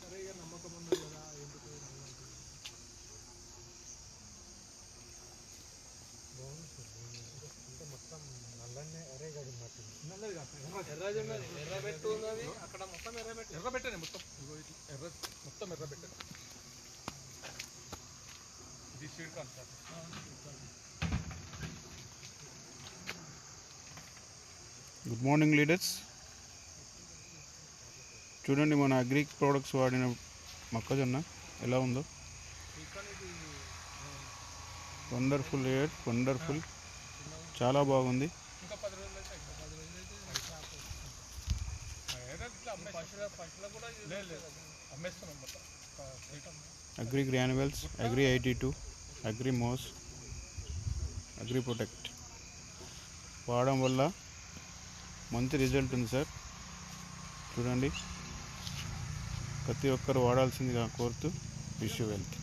సరే ఇక నమ్మకం ఉన్నది కదా ఎందుకు అంటే మొత్తం నల్లనే అరే కాదు మట్టి నల్లది కాదు ఎర్రది ఉన్నది ఎర్రబెట్టు ఉన్నది అక్కడ మొత్తం ఎర్రబెట్టండి మొత్తం ఎర్ర మొత్తం ఎర్రబెట్టండి ఇది సీడ్ కాదు సార్ గుడ్ మార్నింగ్ లీడర్స్. చూడండి మన అగ్రి ప్రోడక్ట్స్ వాడిన మొక్కజొన్న ఎలా ఉందో. వండర్ఫుల్ ఎయిర్, వండర్ఫుల్, చాలా బాగుంది. అగ్రి గ్రాన్యువల్స్, అగ్రి 82, అగ్రి మోస్, అగ్రి ప్రొటెక్ట్ వాడడం వల్ల మంచి రిజల్ట్ ఉంది సార్. చూడండి, ప్రతి ఒక్కరు వాడాల్సిందిగా కోరుతూ విష్ యూ వెల్త్.